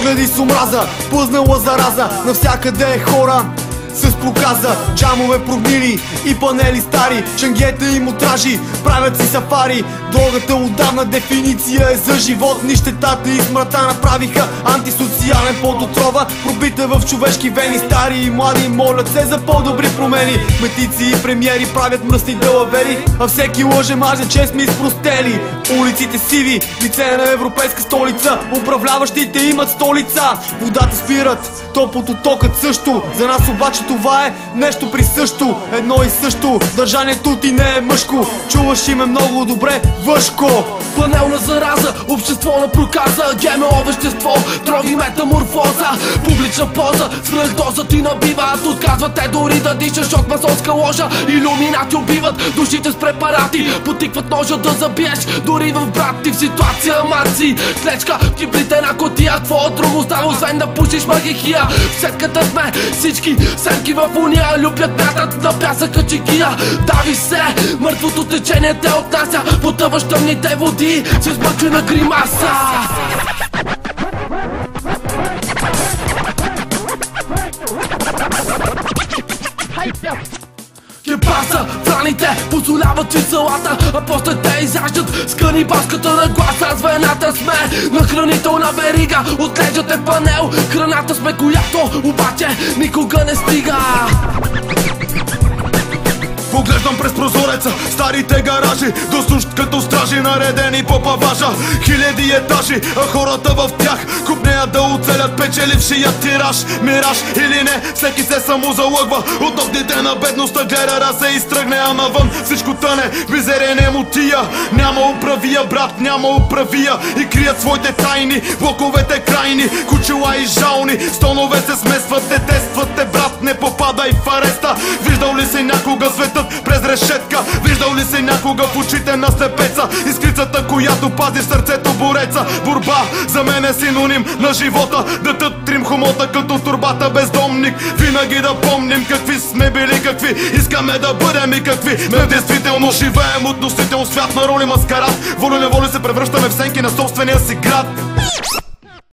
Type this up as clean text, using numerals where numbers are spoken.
Заради с омраза, плъзнала зараза, навсякъде е хора с проказа, джамове прогнили и панели стари, чангета и мутражи правят си сафари. Дрогата отдавна дефиниция е за живот, нищетата и смъртта направиха антисоциален подотрова, пробита в човешки вени. Стари и млади молят се за по-добри промени, метици и премиери правят мръсни далавери, а всеки лъже маже, че сме изпростели. Улиците сиви, лице на европейска столица, управляващите имат столица. Водата спират, топлото токът също, за нас обаче това е нещо присъщо, едно и също. Държанието ти не е мъжко, чуваш име много добре, Въшко. Панелна зараза, общество на проказа, ГМО вещество, дроги, метаморфоза, публична поза, свръхдоза ти набиват. Отказват те дори да дишаш от масонска ложа. Илюминати убиват душите с препарати, потикват ножа да забиеш дори в брат ти. В ситуация марци, клечка ти плитена котия, какво друго става освен да пушиш магихия. В сетката сме всички семки в уния, люпят мятат на пясъка чекия. Дави се, мъртвото течение те отнася, потъваш тъмните води с мъчена гримаса. Кепаса, франите позволяват си салата, а после те изяждат с канибалската нагласа. Звената сме на хранителна верига, отлежат е панел, храната сме, която обаче никога не стига. Поглеждам през прозореца, старите гаражи, до сущ като стражи, наредени по паважа. Хиляди етажи, а хората в тях купнеят да оцелят печелившия тираж. Мираж или не, всеки се самозалъгва от нощите на бедността. Гледа да се изтръгне, а навън всичко тъне в мизерия немотия. Няма управия, брат, няма управия, и крият своите тайни, блоковете крайни, кучела и жални, стонове се смесват, те тестват те, брат, не попадай в ареста. Виждал ли си някога светът през решетка? Виждал ли си някога в очите на слепеца искрицата, която пази в сърцето бореца? Борба за мен е синоним на живота, да тътрим хомота като турбата бездомник. Винаги да помним какви сме били, какви искаме да бъдем и какви сме действително. Живеем относително свят на роли маскарад, волю-неволю се превръщаме в сенки на собствения си град.